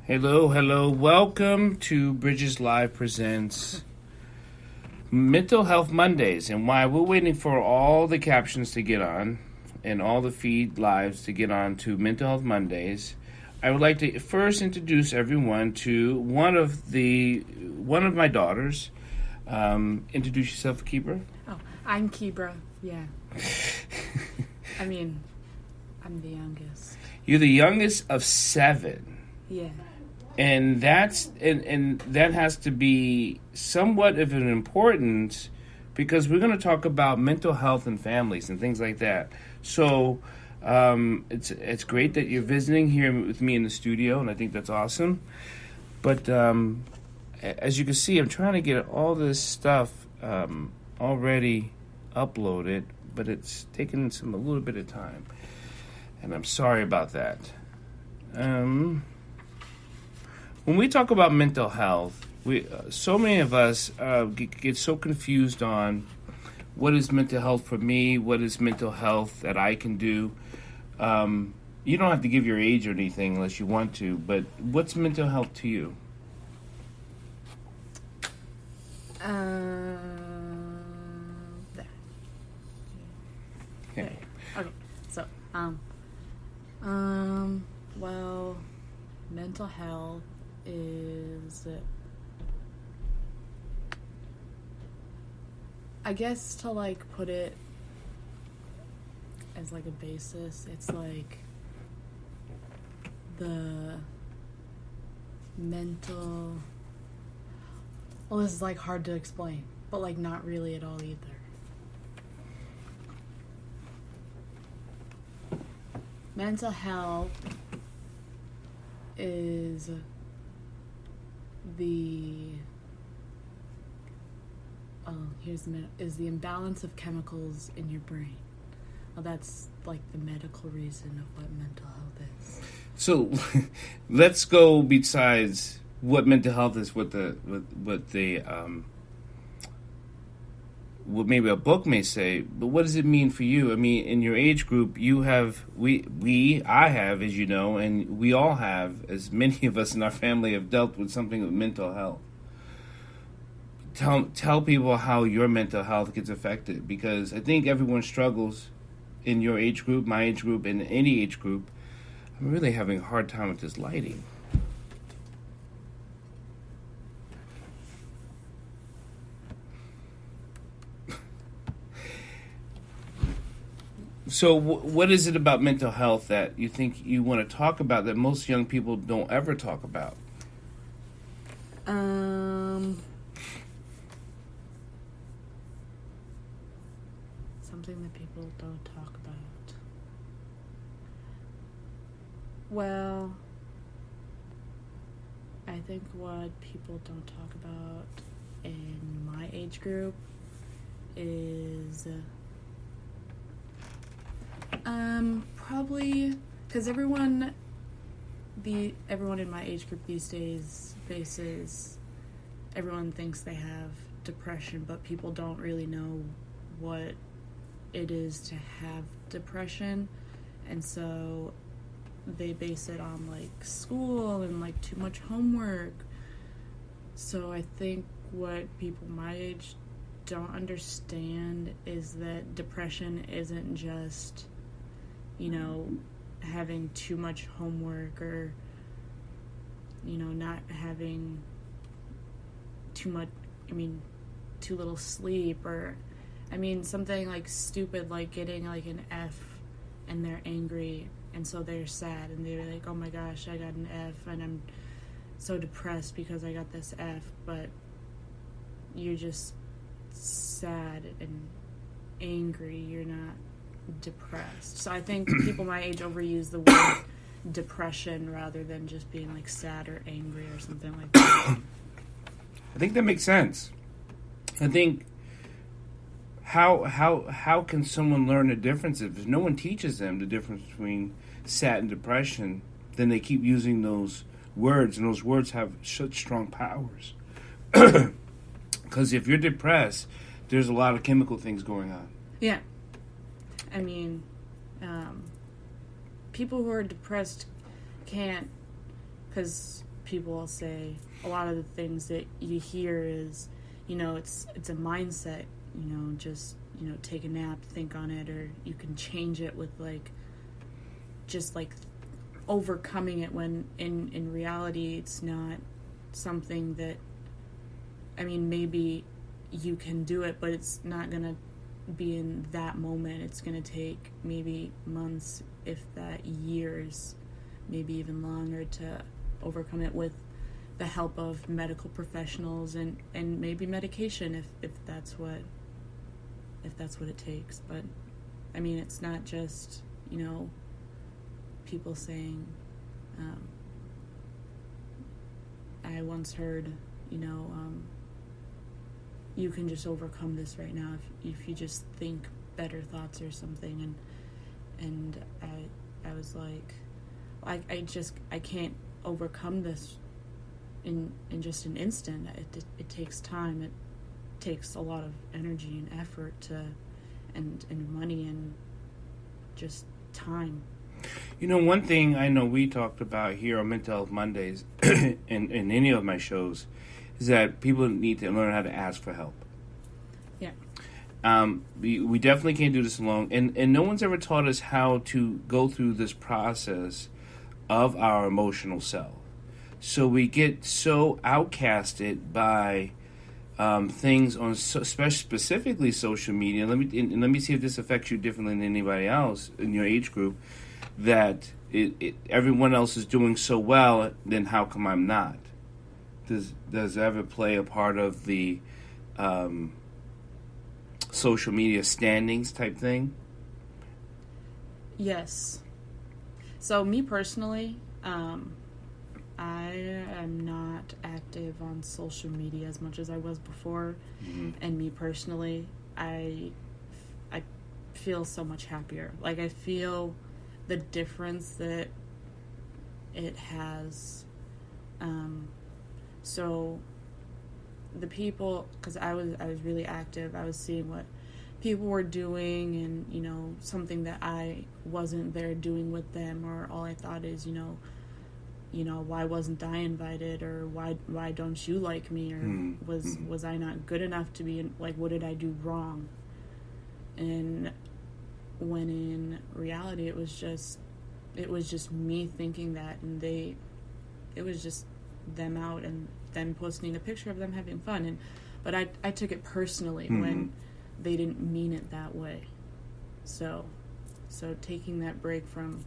Hello, hello. Welcome to Bridges Live presents Mental Health Mondays. And while we're waiting for all the captions to get on and all the feed lives to get on to Mental Health Mondays, I would like to first introduce everyone to one of my daughters. Introduce yourself, Kibra. Oh, I'm Kibra. Yeah. I'm the youngest. You're the youngest of 7. Yeah. And that has to be somewhat of an importance because we're going to talk about mental health and families and things like that. So it's great that you're visiting here with me in the studio, and I think that's awesome. But as you can see, I'm trying to get all this stuff already uploaded, but it's taking a little bit of time, and I'm sorry about that. When we talk about mental health, so many of us get so confused on what is mental health for me, what is mental health that I can do. You don't have to give your age or anything unless you want to, but what's mental health to you? Okay. So, well, mental health is, I guess, to put it as a basis, it's the mental, well, this is hard to explain, but not really at all either. Mental health is the the imbalance of chemicals in your brain. Well, that's the medical reason of what mental health is. So let's go besides what mental health is, what maybe a book may say, but what does it mean for you? I mean, in your age group, you have, I have, as you know, and we all have, as many of us in our family have dealt with something with mental health. Tell people how your mental health gets affected, because I think everyone struggles in your age group, my age group, and any age group. I'm really having a hard time with this lighting. So what is it about mental health that you think you want to talk about that most young people don't ever talk about? Something that people don't talk about. Well, I think what people don't talk about in my age group is probably because everyone in my age group these days everyone thinks they have depression, but people don't really know what it is to have depression, and so they base it on school and too much homework. So I think what people my age don't understand is that depression isn't just having too much homework or not having too little sleep, or something stupid getting an F and they're angry and so they're sad and they're like, oh my gosh, I got an F and I'm so depressed because I got this F, but you're just sad and angry, you're not depressed. So I think people my age overuse the word depression rather than just being sad or angry or something like that. I think that makes sense. I think how can someone learn the difference if no one teaches them the difference between sad and depression? Then they keep using those words, and those words have such strong powers. Because if you're depressed, there's a lot of chemical things going on. Yeah. People who are depressed can't, because people will say, a lot of the things that you hear is, it's a mindset, just, take a nap, think on it, or you can change it with just overcoming it, when in reality it's not something that, maybe you can do it, but it's not going to be in that moment. It's going to take maybe months, if that years, maybe even longer, to overcome it with the help of medical professionals and maybe medication if that's what it takes. But it's not just people saying, I once heard, you can just overcome this right now if you just think better thoughts or something, and I was like, I can't overcome this in just an instant. It takes time. It takes a lot of energy and effort and money and just time. One thing I know we talked about here on Mental Health Mondays in any of my shows is that people need to learn how to ask for help. Yeah. We definitely can't do this alone, and no one's ever taught us how to go through this process of our emotional self. So we get so outcasted by things on specifically social media. Let me see if this affects you differently than anybody else in your age group. That everyone else is doing so well, then how come I'm not? Does it ever play a part of the social media standings type thing? Yes. So me personally, I am not active on social media as much as I was before. Mm-hmm. And me personally, I feel so much happier. I feel the difference that it has. So the people, because I was really active, I was seeing what people were doing, and something that I wasn't there doing with them, or all I thought is why wasn't I invited, or why don't you like me, or was I not good enough to be what did I do wrong? And when in reality it was just me thinking that, and it was just them out and them posting a picture of them having fun, but I took it personally when they didn't mean it that way. So taking that break from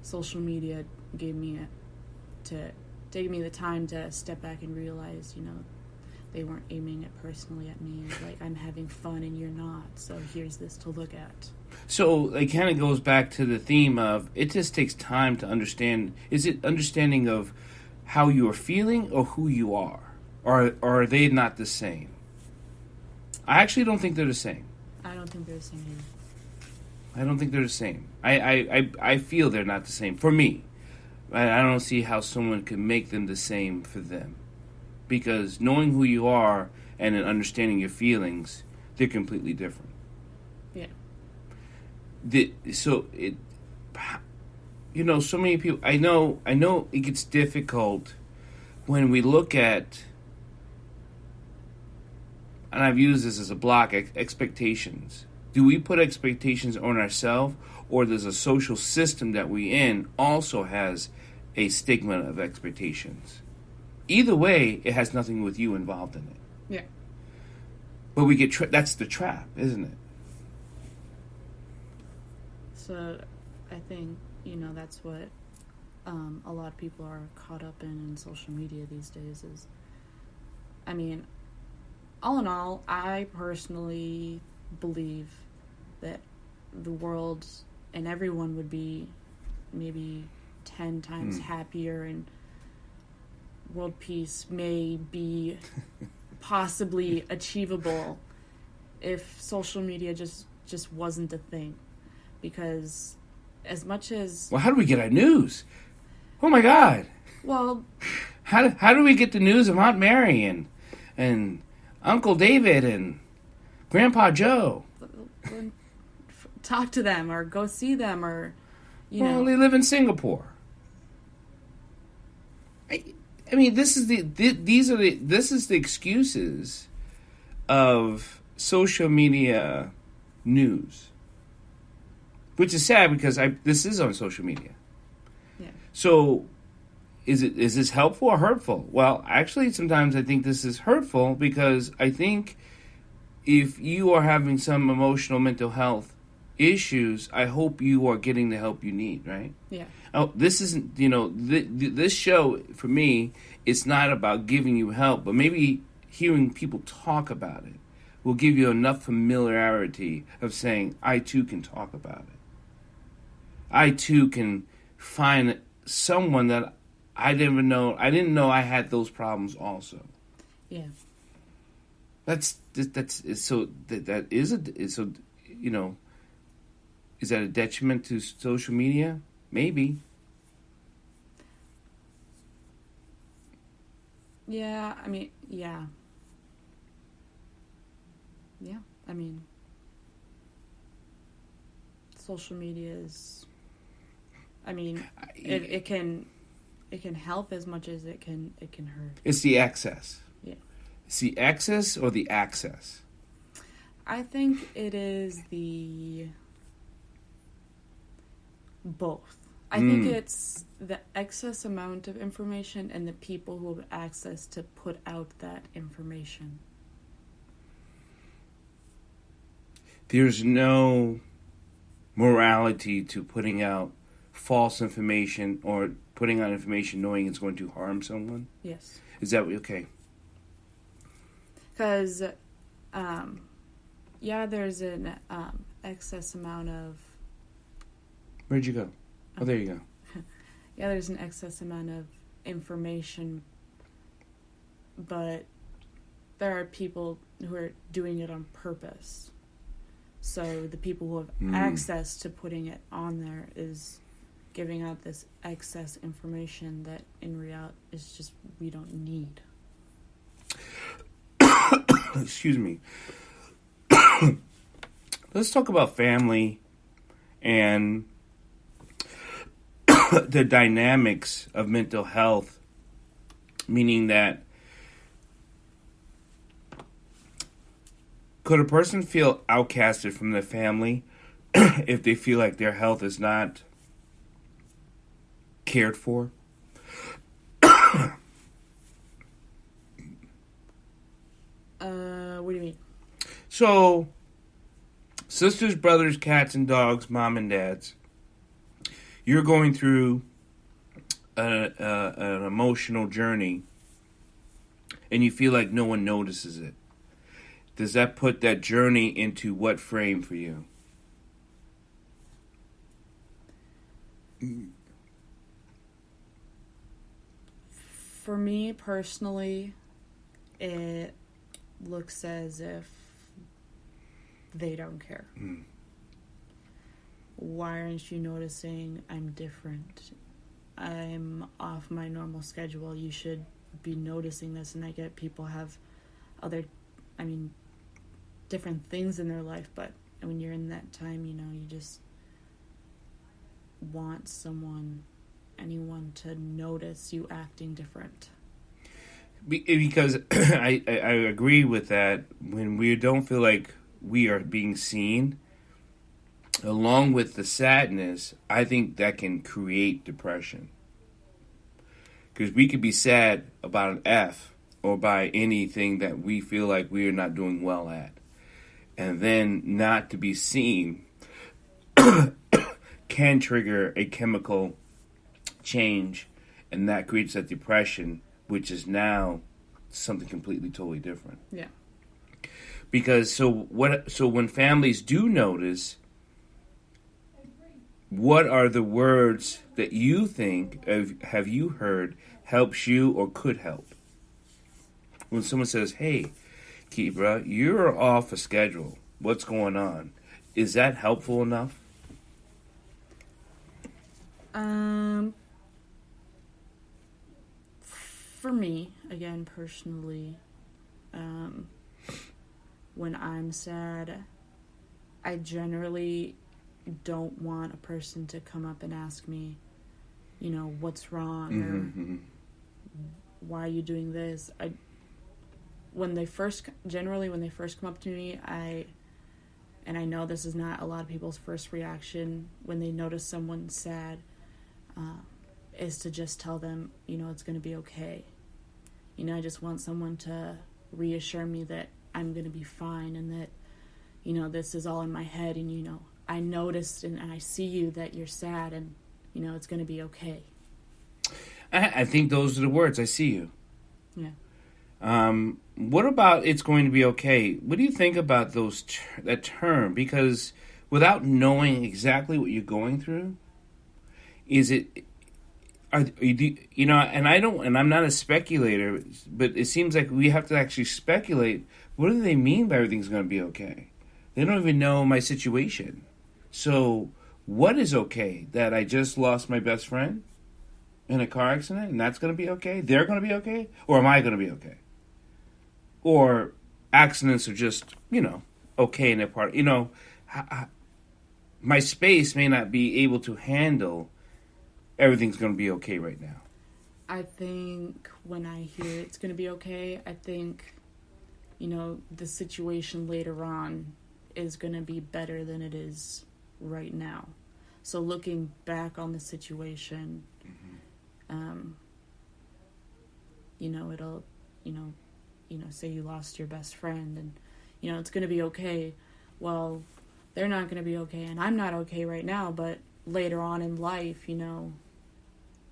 social media gave me the time to step back and realize, they weren't aiming it personally at me. I'm having fun and you're not, so here's this to look at. So it kind of goes back to the theme of it just takes time to understand. Is it understanding of how you are feeling or who you are? Or are they not the same? I actually don't think they're the same. I don't think they're the same either. I don't think they're the same. I feel they're not the same for me. I don't see how someone could make them the same for them. Because knowing who you are and then understanding your feelings, they're completely different. Yeah. So many people, I know it gets difficult when we look at, and I've used this as a block, expectations. Do we put expectations on ourselves, or does a social system that we in also has a stigma of expectations? Either way, it has nothing with you involved in it. Yeah. But we get that's the trap, isn't it? So I think, that's what a lot of people are caught up in social media these days is, all in all, I personally believe that the world and everyone would be maybe 10 times happier, and world peace may be possibly achievable if social media just wasn't a thing. Because as much as... Well, how do we get our news? Oh my God. Well... How do we get the news of Aunt Mary and Uncle David and Grandpa Joe? Talk to them or go see them, or, Well, they live in Singapore. I mean, this is this is the excuses of social media news, which is sad because this is on social media. Yeah. So, is this helpful or hurtful? Well, actually, sometimes I think this is hurtful because I think if you are having some emotional mental health issues, I hope you are getting the help you need, right? Yeah. Oh, this isn't, this show, for me, it's not about giving you help, but maybe hearing people talk about it will give you enough familiarity of saying, I too can talk about it. I too can find someone that I didn't know I had those problems also. Yeah. Is that a detriment to social media? Maybe. Yeah, I mean, yeah. Yeah, I mean, social media is, I mean, it can help as much as it can hurt. It's the access. Yeah. It's the access or the access? I think it is the both. I think it's the excess amount of information and the people who have access to put out that information. There's no morality to putting out false information or putting out information knowing it's going to harm someone? Yes. Is that okay? Because, there's an excess amount of... Where'd you go? Oh, there you go. Yeah, there's an excess amount of information, but there are people who are doing it on purpose. So the people who have access to putting it on there is giving out this excess information that in reality is just we don't need. Excuse me. Let's talk about family and the dynamics of mental health, meaning that could a person feel outcasted from their family if they feel like their health is not cared for? What do you mean? So, sisters, brothers, cats, and dogs, mom and dads, you're going through an emotional journey and you feel like no one notices it. Does that put that journey into what frame for you? For me personally, it looks as if they don't care. Why aren't you noticing I'm different? I'm off my normal schedule. You should be noticing this. And I get people have different things in their life, but when you're in that time, you just want anyone to notice you acting different. Because I agree with that. When we don't feel like we are being seen, along with the sadness, I think that can create depression. Because we could be sad about an F or by anything that we feel like we are not doing well at. And then not to be seen can trigger a chemical change, and that creates that depression, which is now something completely totally different. Yeah. Because so when families do notice, what are the words that you think have you heard helps you or could help? When someone says, "Hey, Kibra, you're off a schedule. What's going on?" Is that helpful enough? For me, again, personally, when I'm sad, I generally don't want a person to come up and ask me, what's wrong or why are you doing this? When they first come up to me, and I know this is not a lot of people's first reaction when they notice someone sad, is to just tell them, it's going to be okay. I just want someone to reassure me that I'm going to be fine and that, this is all in my head and, I noticed and I see you that you're sad and, it's going to be okay. I think those are the words. I see you. Yeah. What about it's going to be okay? What do you think about that term? Because without knowing exactly what you're going through, and I'm not a speculator, but it seems like we have to actually speculate. What do they mean by everything's going to be okay? They don't even know my situation. So what is okay? That I just lost my best friend in a car accident and that's going to be okay? They're going to be okay? Or am I going to be okay? Or accidents are just, okay in their part. My space may not be able to handle everything's going to be okay right now. I think when I hear it's going to be okay, I think, the situation later on is going to be better than it is right now. So looking back on the situation, it'll, say you lost your best friend and, it's going to be okay. Well, they're not going to be okay and I'm not okay right now, but later on in life,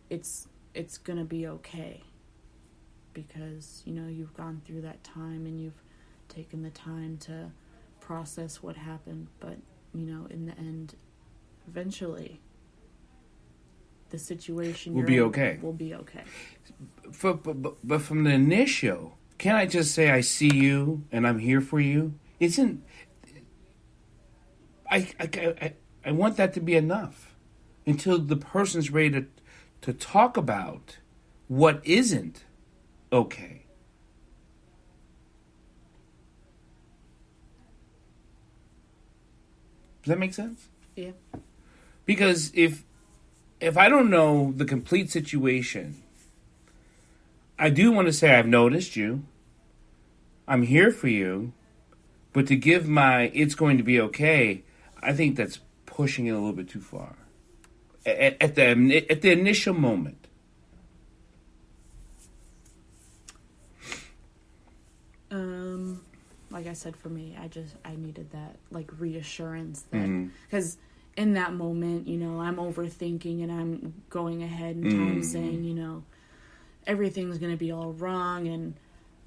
it's going to be okay because, you've gone through that time and you've taken the time to process what happened. But, in the end, eventually, the situation will be okay. Will be okay. But from the initial, can't I just say I see you and I'm here for you? Isn't I want that to be enough until the person's ready to talk about what isn't okay. Does that make sense? Yeah. Because if I don't know the complete situation, I do want to say I've noticed you. I'm here for you. But to give it's going to be okay, I think that's pushing it a little bit too far. At the initial moment. Like I said, for me, I needed that reassurance that because in that moment, I'm overthinking and I'm going ahead in time saying, everything's going to be all wrong and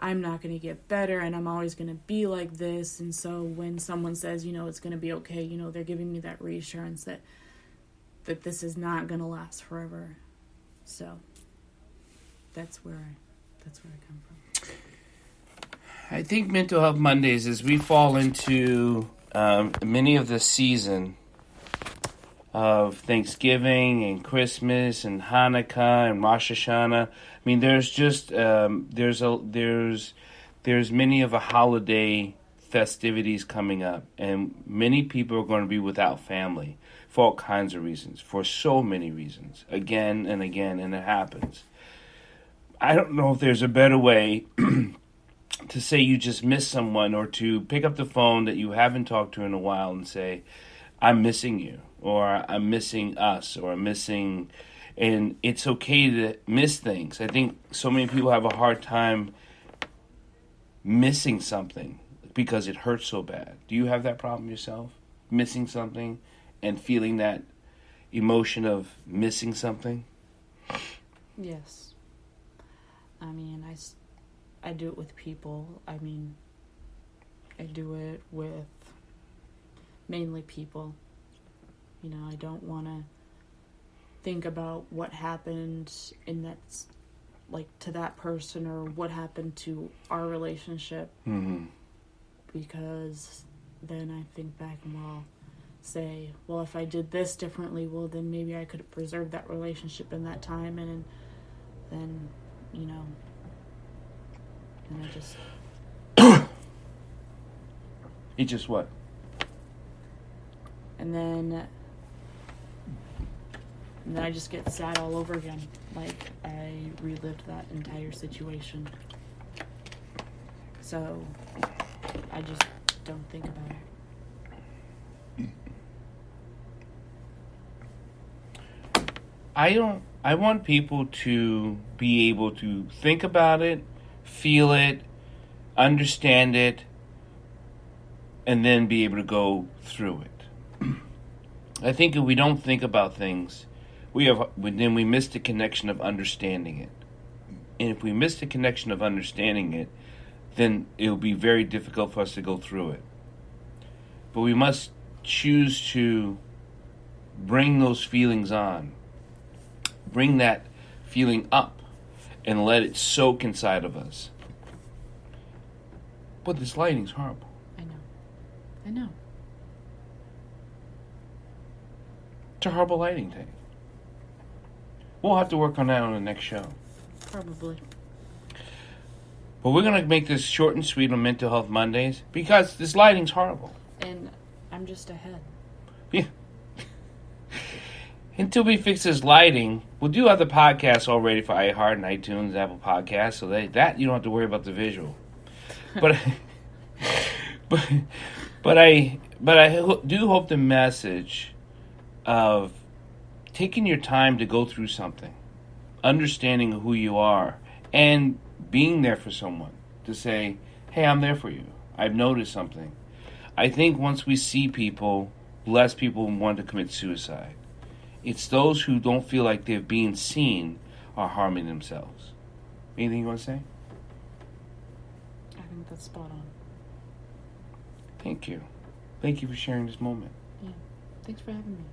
I'm not going to get better and I'm always going to be like this. And so when someone says, it's going to be okay, they're giving me that reassurance that this is not going to last forever. So that's where I come from. I think Mental Health Mondays, as we fall into many of the season of Thanksgiving and Christmas and Hanukkah and Rosh Hashanah. I mean, there's just there's many of the holiday festivities coming up, and many people are going to be without family for all kinds of reasons, for so many reasons, again and again, and it happens. I don't know if there's a better way to say you just miss someone, or to pick up the phone that you haven't talked to in a while and say, I'm missing you, or I'm missing us, or I'm missing, and it's okay to miss things. I think so many people have a hard time missing something because it hurts so bad. Do you have that problem yourself? Missing something and feeling that emotion of missing something? Yes. I mean, I do it with people. I mean, I do it with mainly people. I don't want to think about what happened in that, to that person or what happened to our relationship. Mm-hmm. Because then I think back and say, well, if I did this differently, well, then maybe I could have preserved that relationship in that time. And then, and I just... It just what? And then I just get sad all over again. like I relived that entire situation. So I just don't think about it. I want people to be able to think about it, feel it, understand it, and then be able to go through it. I think if we don't think about things, then we miss the connection of understanding it. And if we miss the connection of understanding it, then it will be very difficult for us to go through it. But we must choose to bring those feelings on. Bring that feeling up and let it soak inside of us. But this lighting's horrible. I know. It's a horrible lighting thing. We'll have to work on that on the next show. Probably. But we're going to make this short and sweet on Mental Health Mondays because this lighting's horrible. And I'm just ahead. Yeah. Until we fix this lighting, we'll do other podcasts already for iHeart and iTunes, Apple Podcasts, so that you don't have to worry about the visual. But I do hope the message of taking your time to go through something, understanding who you are, and being there for someone to say, hey, I'm there for you. I've noticed something. I think once we see people, less people want to commit suicide. It's those who don't feel like they're being seen are harming themselves. Anything you want to say? I think that's spot on. Thank you. Thank you for sharing this moment. Yeah. Thanks for having me.